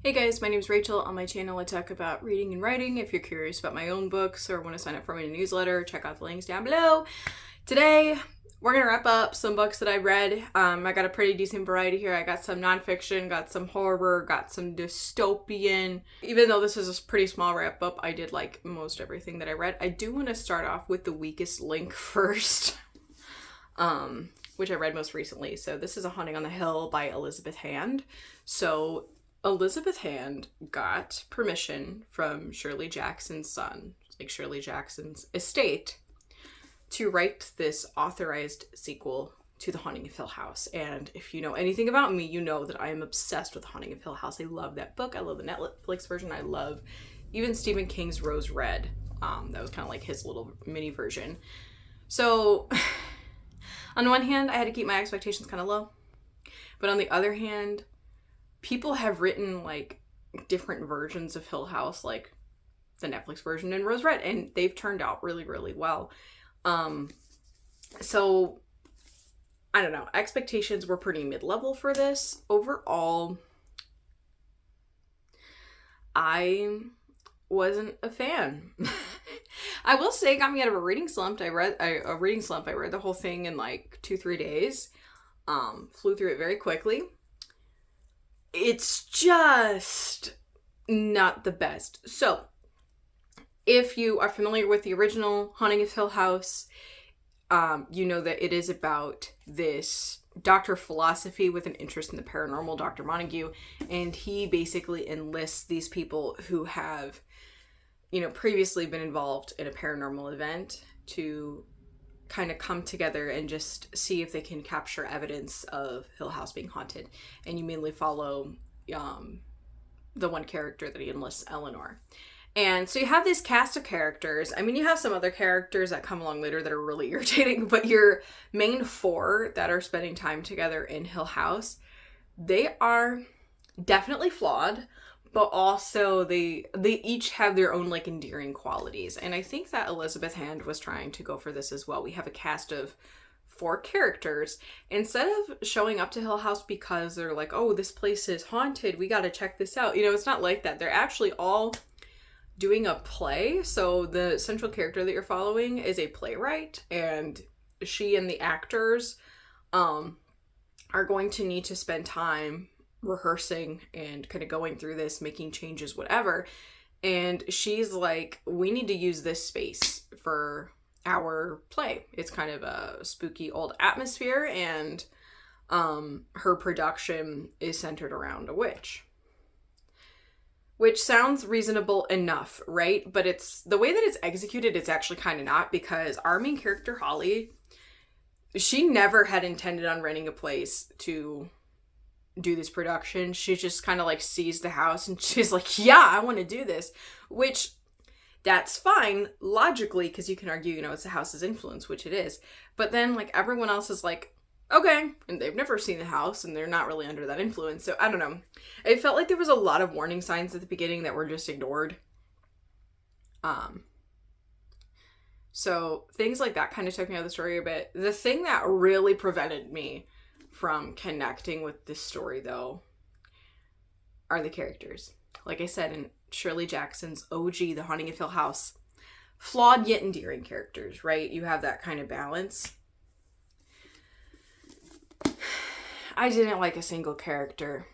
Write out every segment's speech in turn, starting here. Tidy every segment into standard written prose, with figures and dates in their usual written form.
Hey guys, my name is Rachel. On my channel I talk about reading and writing. If you're curious about my own books or want to sign up for my newsletter, check out the links down below. Today, we're going to wrap up some books that I read. I got a pretty decent variety here. I got some nonfiction, got some horror, got some dystopian. Even though this is a pretty small wrap up, I did like most everything that I read. I do want to start off with the weakest link first, which I read most recently. So this is A Haunting on the Hill by Elizabeth Hand. So Elizabeth Hand got permission from Shirley Jackson's son, like Shirley Jackson's estate, to write this authorized sequel to The Haunting of Hill House. And if you know anything about me, you know that I am obsessed with The Haunting of Hill House. I love that book. I love the Netflix version. I love even Stephen King's Rose Red. That was kind of like his little mini version. So on one hand, I had to keep my expectations kind of low. But on the other hand, people have written like different versions of Hill House, like the Netflix version and Rose Red, and they've turned out really, really well. So I don't know. Expectations were pretty mid-level for this. Overall, I wasn't a fan. I will say it got me out of a reading slump. I read the whole thing in like 2-3 days. Flew through it very quickly. It's just not the best. So, if you are familiar with the original Haunting of Hill House, you know that it is about this Dr. Philosophy with an interest in the paranormal, Dr. Montague, and he basically enlists these people who have, previously been involved in a paranormal event to kind of come together and just see if they can capture evidence of Hill House being haunted. And you mainly follow the one character that he enlists, Eleanor. And so you have this cast of characters. I mean, you have some other characters that come along later that are really irritating, but your main four that are spending time together in Hill House, they are definitely flawed, but also they each have their own like endearing qualities. And I think that Elizabeth Hand was trying to go for this as well. We have a cast of 4 characters. Instead of showing up to Hill House because they're like, oh, this place is haunted, we gotta check this out. It's not like that. They're actually all doing a play. So the central character that you're following is a playwright, and she and the actors are going to need to spend time rehearsing and kind of going through this, making changes, whatever. And she's like, we need to use this space for our play. It's kind of a spooky old atmosphere, and her production is centered around a witch. Which sounds reasonable enough, right? But it's the way that it's executed, it's actually kind of not, because our main character, Holly, she never had intended on renting a place to do this production. She just kind of like sees the house and she's like, yeah, I want to do this, which that's fine logically, because you can argue, it's the house's influence, which it is. But then like everyone else is like, okay, and they've never seen the house and they're not really under that influence. So I don't know. It felt like there was a lot of warning signs at the beginning that were just ignored. So things like that kind of took me out of the story a bit. The thing that really prevented me from connecting with this story, though, are the characters. Like I said, in Shirley Jackson's OG, The Haunting of Hill House, flawed yet endearing characters, right? You have that kind of balance. I didn't like a single character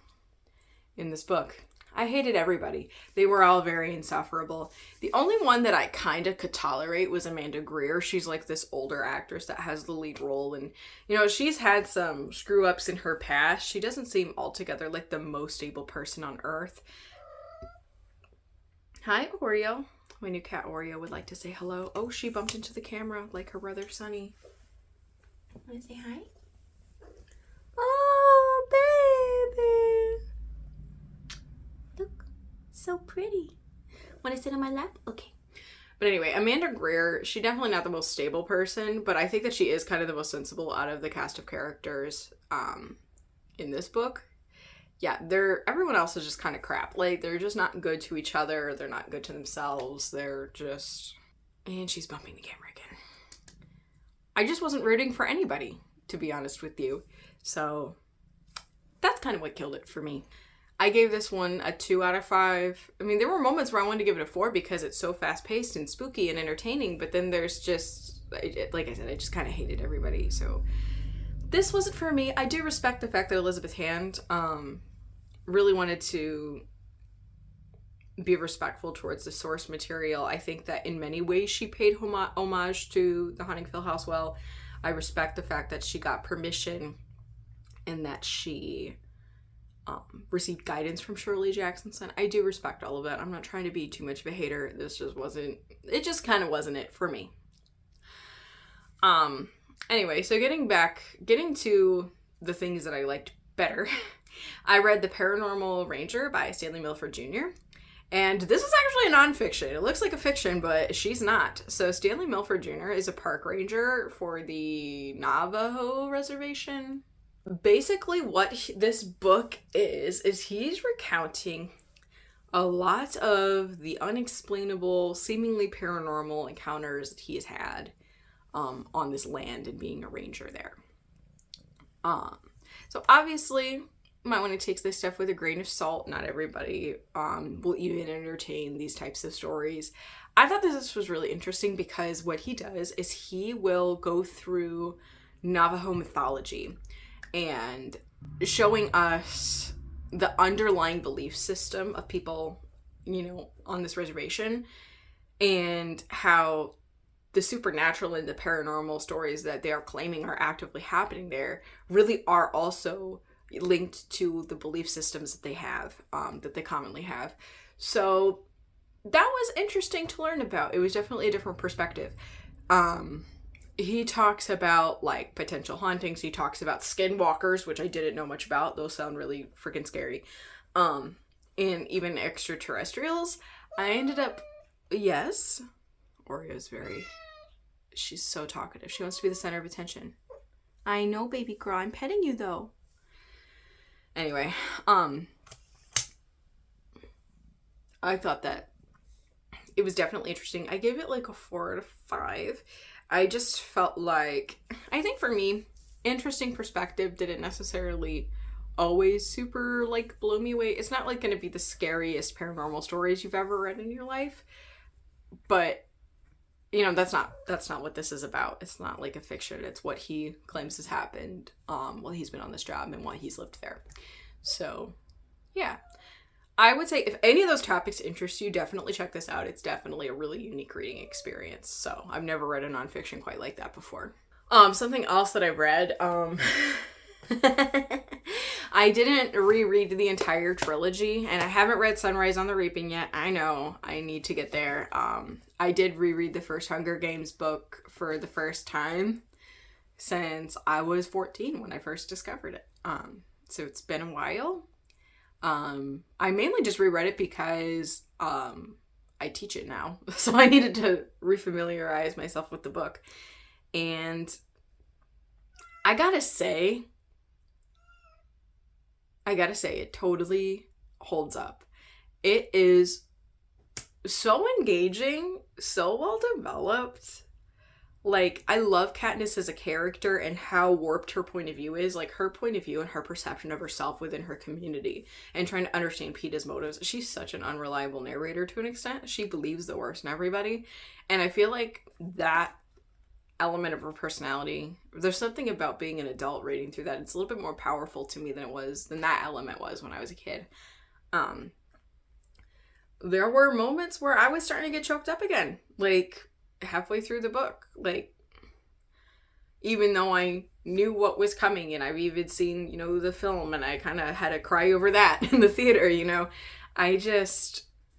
in this book. I hated everybody. They were all very insufferable. The only one that I kind of could tolerate was Amanda Greer. She's like this older actress that has the lead role, and she's had some screw ups in her past. She doesn't seem altogether like the most stable person on earth. Hi, Oreo. My new cat Oreo would like to say hello. Oh, she bumped into the camera like her brother Sunny. Want to say hi? Oh, baby. Look, so pretty. Want to sit on my lap? Okay. But anyway, Amanda Greer, she's definitely not the most stable person, but I think that she is kind of the most sensible out of the cast of characters in this book. Yeah, everyone else is just kind of crap. Like, they're just not good to each other. They're not good to themselves. They're just... And she's bumping the camera again. I just wasn't rooting for anybody, to be honest with you. So that's kind of what killed it for me. I gave this one a 2 out of 5. I mean, there were moments where I wanted to give it a 4 because it's so fast-paced and spooky and entertaining, but then there's just, like I said, I just kind of hated everybody, so this wasn't for me. I do respect the fact that Elizabeth Hand really wanted to be respectful towards the source material. I think that in many ways she paid homage to The Haunting of Hill House well. I respect the fact that she got permission and that she received guidance from Shirley Jacksonson. I do respect all of that. I'm not trying to be too much of a hater. This just wasn't, it just kind of wasn't it for me. Anyway, so getting to the things that I liked better, I read The Paranormal Ranger by Stanley Milford Jr., and this is actually a nonfiction. It looks like a fiction, but she's not. So Stanley Milford Jr. is a park ranger for the Navajo reservation. Basically what this book is he's recounting a lot of the unexplainable, seemingly paranormal encounters that he has had on this land and being a ranger there. So obviously, you might want to take this stuff with a grain of salt. Not everybody will even entertain these types of stories. I thought this was really interesting because what he does is he will go through Navajo mythology and showing us the underlying belief system of people, on this reservation, and how the supernatural and the paranormal stories that they are claiming are actively happening there really are also linked to the belief systems that they have, that they commonly have. So that was interesting to learn about. It was definitely a different perspective. He talks about like potential hauntings. He talks about skinwalkers, which I didn't know much about. Those sound really freaking scary. And even extraterrestrials. I ended up, yes. Oreo's she's so talkative. She wants to be the center of attention. I know, baby girl. I'm petting you though. Anyway, I thought that it was definitely interesting. I gave it like a 4 out of 5. I just felt like, I think for me, interesting perspective didn't necessarily always super like blow me away. It's not like going to be the scariest paranormal stories you've ever read in your life, but that's not what this is about. It's not like a fiction. It's what he claims has happened while he's been on this job and while he's lived there. So, yeah. I would say if any of those topics interest you, definitely check this out. It's definitely a really unique reading experience. So, I've never read a nonfiction quite like that before. Something else that I read, I didn't reread the entire trilogy, and I haven't read Sunrise on the Reaping yet. I know, I need to get there. I did reread the first Hunger Games book for the first time since I was 14 when I first discovered it. So it's been a while. I mainly just reread it because I teach it now, so I needed to refamiliarize myself with the book. And I gotta say, it totally holds up. It is so engaging, so well developed. Like, I love Katniss as a character and how warped her point of view is. Like, her point of view and her perception of herself within her community and trying to understand Peeta's motives. She's such an unreliable narrator to an extent. She believes the worst in everybody. And I feel like that element of her personality, there's something about being an adult reading through that. It's a little bit more powerful to me than that element was when I was a kid. There were moments where I was starting to get choked up again. Like, halfway through the book, like, even though I knew what was coming and I've even seen, the film, and I kind of had to cry over that in the theater,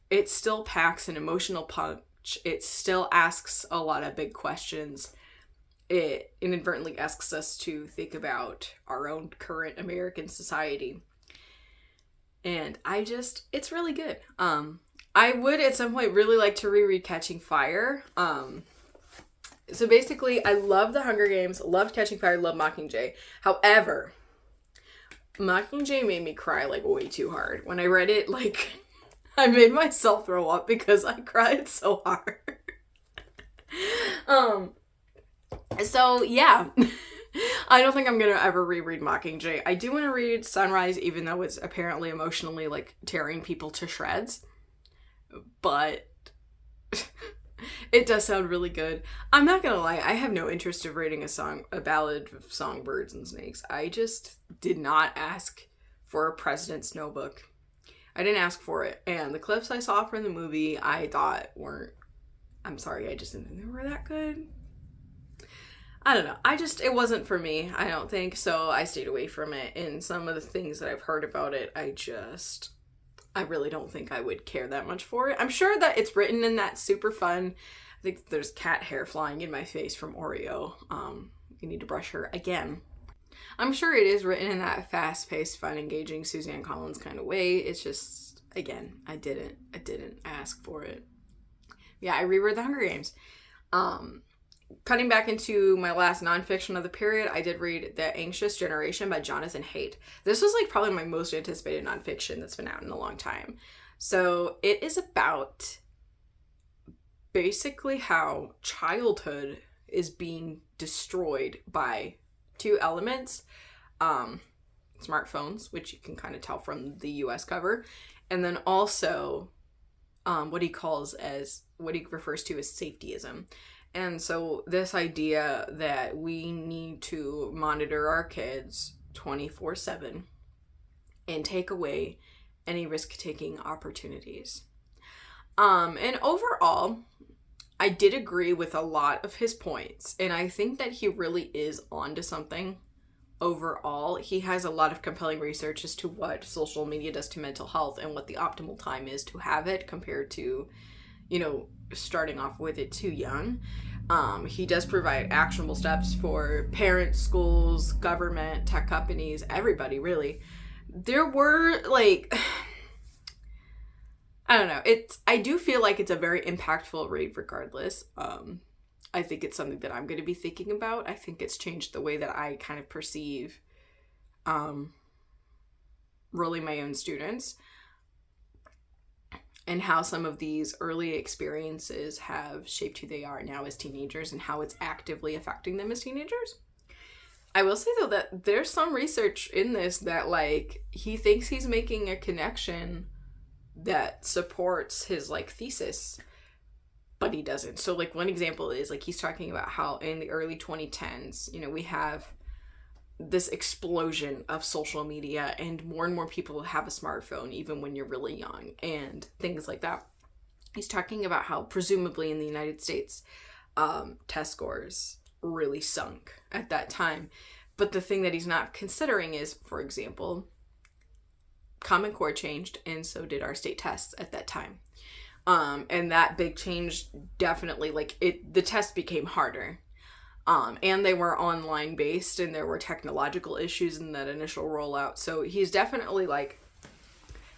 it still packs an emotional punch. It still asks a lot of big questions. It inadvertently asks us to think about our own current American society. And it's really good. I would at some point really like to reread Catching Fire. So basically, I love The Hunger Games, loved Catching Fire, loved Mockingjay. However, Mockingjay made me cry like way too hard. When I read it, like, I made myself throw up because I cried so hard. So yeah, I don't think I'm gonna ever reread Mockingjay. I do want to read Sunrise, even though it's apparently emotionally like tearing people to shreds. But it does sound really good. I'm not gonna lie, I have no interest of reading a ballad of songbirds and snakes. I just did not ask for a President Snow book. I didn't ask for it. And the clips I saw from the movie, I thought weren't, I'm sorry, I just didn't think they were that good. I don't know. It wasn't for me, I don't think. So I stayed away from it. And some of the things that I've heard about it, I really don't think I would care that much for it. I'm sure that it's written in that super fun, I think there's cat hair flying in my face from Oreo. You need to brush her again. I'm sure it is written in that fast-paced, fun, engaging Suzanne Collins kind of way. It's just, again, I didn't ask for it. Yeah, I reread The Hunger Games. Cutting back into my last nonfiction of the period, I did read The Anxious Generation by Jonathan Haidt. This was like probably my most anticipated nonfiction that's been out in a long time. So it is about basically how childhood is being destroyed by two elements. Smartphones, which you can kind of tell from the US cover, and then also what he refers to as safetyism. And so this idea that we need to monitor our kids 24/7 and take away any risk-taking opportunities. And overall, I did agree with a lot of his points, and I think that he really is onto something. Overall, he has a lot of compelling research as to what social media does to mental health and what the optimal time is to have it compared to, starting off with it too young. He does provide actionable steps for parents, schools, government, tech companies, everybody, really. There were, I don't know. I do feel like it's a very impactful read regardless. I think it's something that I'm going to be thinking about. I think it's changed the way that I kind of perceive really my own students and how some of these early experiences have shaped who they are now as teenagers and how it's actively affecting them as teenagers. I will say, though, that there's some research in this that, he thinks he's making a connection that supports his, thesis, but he doesn't. So, one example is, he's talking about how in the early 2010s, we have this explosion of social media and more people have a smartphone even when you're really young and things like that. He's talking about how presumably in the United States, test scores really sunk at that time. But the thing that he's not considering is, for example, Common Core changed, and so did our state tests at that time. And that big change definitely, the tests became harder. And they were online based, and there were technological issues in that initial rollout. So he's definitely,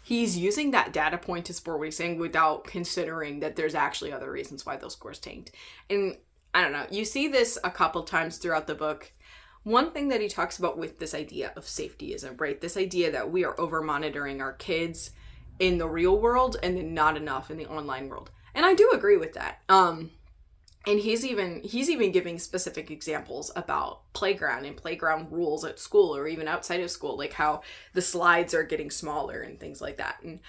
he's using that data point to support what he's saying without considering that there's actually other reasons why those scores tanked. And I don't know, you see this a couple times throughout the book. One thing that he talks about with this idea of safetyism, right? This idea that we are over monitoring our kids in the real world and then not enough in the online world. And I do agree with that. And he's even giving specific examples about playground and playground rules at school or even outside of school, like how the slides are getting smaller and things like that. And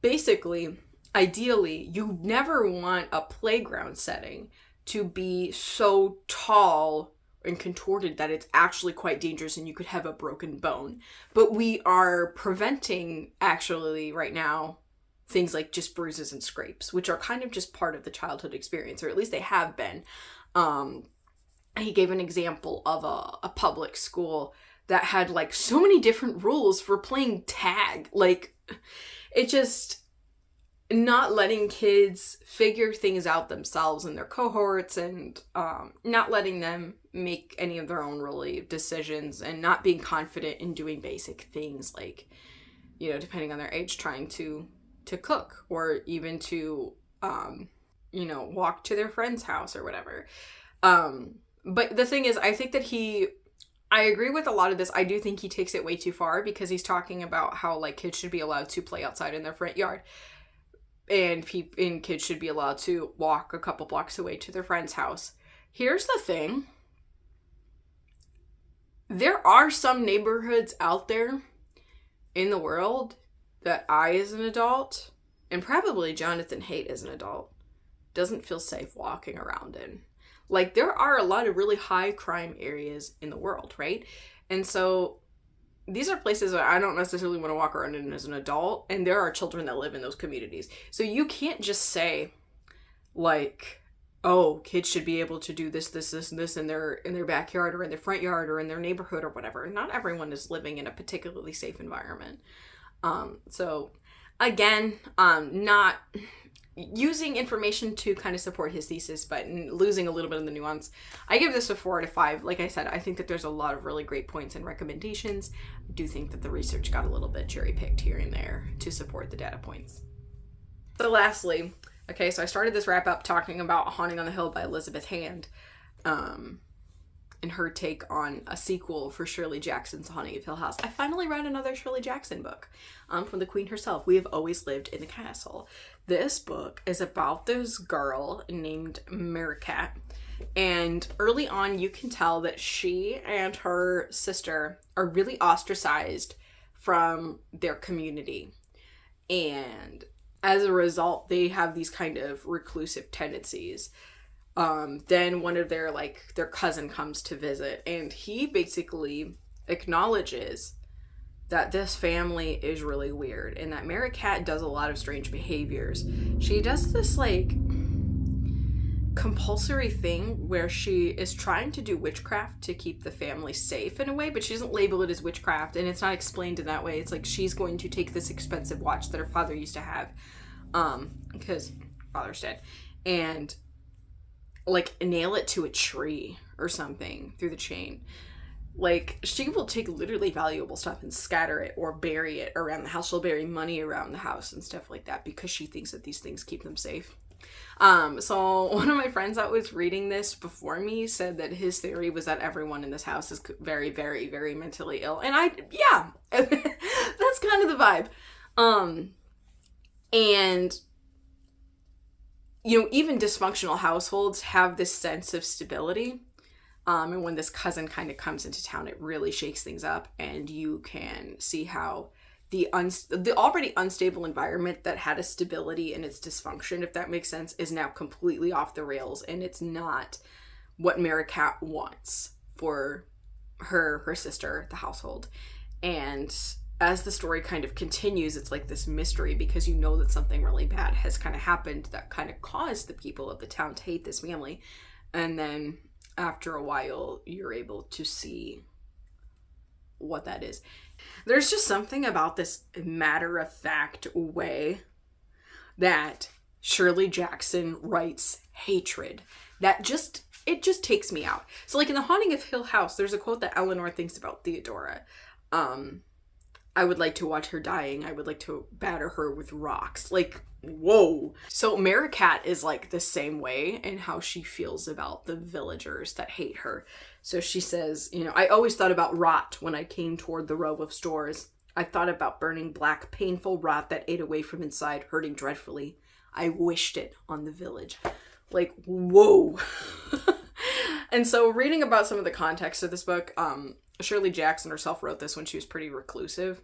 basically, ideally, you never want a playground setting to be so tall and contorted that it's actually quite dangerous and you could have a broken bone. But we are preventing, actually, right now, things like just bruises and scrapes, which are kind of just part of the childhood experience, or at least they have been. He gave an example of a public school that had so many different rules for playing tag. It just not letting kids figure things out themselves in their cohorts and not letting them make any of their own really decisions and not being confident in doing basic things depending on their age, trying to cook or even to, walk to their friend's house or whatever. But the thing is, I think that I agree with a lot of this. I do think he takes it way too far because he's talking about how kids should be allowed to play outside in their front yard. And kids should be allowed to walk a couple blocks away to their friend's house. Here's the thing. There are some neighborhoods out there in the world that I, as an adult, and probably Jonathan Haidt as an adult, doesn't feel safe walking around in. Like, there are a lot of really high crime areas in the world, right? And so these are places that I don't necessarily want to walk around in as an adult, and there are children that live in those communities. So you can't just say, like, oh, kids should be able to do this, and this in their backyard or in their front yard or in their neighborhood or whatever. Not everyone is living in a particularly safe environment. So again, not using information to kind of support his thesis, but losing a little bit of the nuance. I give this a 4 out of 5. Like I said, I think that there's a lot of really great points and recommendations. I do think that the research got a little bit cherry-picked here and there to support the data points. So lastly, okay, so I started this wrap-up talking about Haunting on the Hill by Elizabeth Hand, and her take on a sequel for Shirley Jackson's Haunting of Hill House. I finally read another Shirley Jackson book from the Queen herself. We Have Always Lived in the Castle. This book is about this girl named Maricat, and early on you can tell that she and her sister are really ostracized from their community, and as a result they have these kind of reclusive tendencies. Then one of their cousin comes to visit, and he basically acknowledges that this family is really weird and that Maricat does a lot of strange behaviors. She does this compulsory thing where she is trying to do witchcraft to keep the family safe in a way, but she doesn't label it as witchcraft, and it's not explained in that way. It's like she's going to take this expensive watch that her father used to have, because father's dead, and nail it to a tree or something through the chain. Like, she will take literally valuable stuff and scatter it or bury it around the house. She'll bury money around the house and stuff like that because she thinks that these things keep them safe. So one of my friends that was reading this before me said that his theory was that everyone in this house is very, very, very mentally ill. And yeah, that's kind of the vibe. And even dysfunctional households have this sense of stability. And when this cousin kind of comes into town, it really shakes things up, and you can see how the already unstable environment that had a stability in its dysfunction, if that makes sense, is now completely off the rails, and it's not what Maricat wants for her sister, the household. And as the story kind of continues, it's like this mystery, because you know that something really bad has kind of happened that kind of caused the people of the town to hate this family. And then after a while, you're able to see what that is. There's just something about this matter-of-fact way that Shirley Jackson writes hatred that it just takes me out. So like in The Haunting of Hill House, there's a quote that Eleanor thinks about Theodora. I would like to watch her dying. I would like to batter her with rocks. Like, whoa. So Maricat is like the same way in how she feels about the villagers that hate her. So she says, I always thought about rot when I came toward the row of stores. I thought about burning black, painful rot that ate away from inside, hurting dreadfully. I wished it on the village. Like, whoa. And so reading about some of the context of this book, Shirley Jackson herself wrote this when she was pretty reclusive.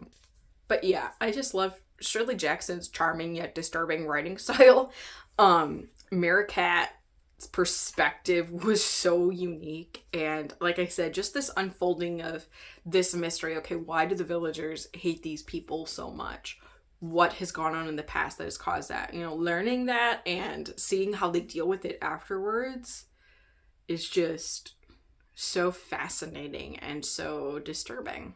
But yeah, I just love Shirley Jackson's charming yet disturbing writing style. Maricat's perspective was so unique. And like I said, just this unfolding of this mystery. Okay, why do the villagers hate these people so much? What has gone on in the past that has caused that? Learning that and seeing how they deal with it afterwards is just so fascinating and so disturbing.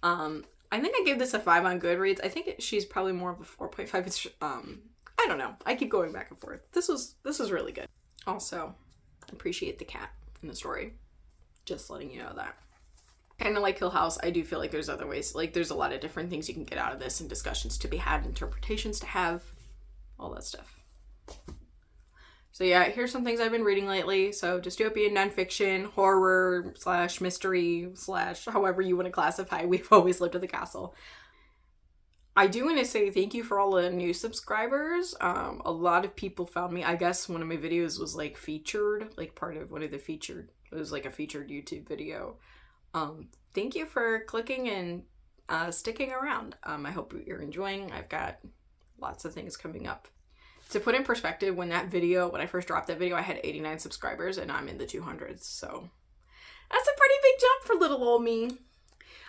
I think I gave this a 5 on Goodreads. I think she's probably more of a 4.5. It's I don't know. I keep going back and forth. This was really good. Also, appreciate the cat in the story. Just letting you know that. Kind of like Hill House, I do feel like there's other ways. Like, there's a lot of different things you can get out of this, and discussions to be had, interpretations to have, all that stuff. So yeah, here's some things I've been reading lately. So dystopian, nonfiction, horror / mystery / however you want to classify We've Always Lived in the Castle. I do want to say thank you for all the new subscribers. A lot of people found me. I guess one of my videos was featured, part of one of the featured. It was a featured YouTube video Thank you for clicking and sticking around. I hope you're enjoying. I've got lots of things coming up. To put in perspective, when I first dropped that video, I had 89 subscribers and I'm in the 200s. So that's a pretty big jump for little old me.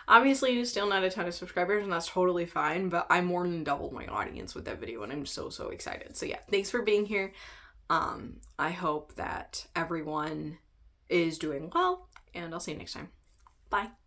Obviously, still not a ton of subscribers, and that's totally fine, but I more than doubled my audience with that video, and I'm so excited. So yeah, thanks for being here. I hope that everyone is doing well, and I'll see you next time. Bye.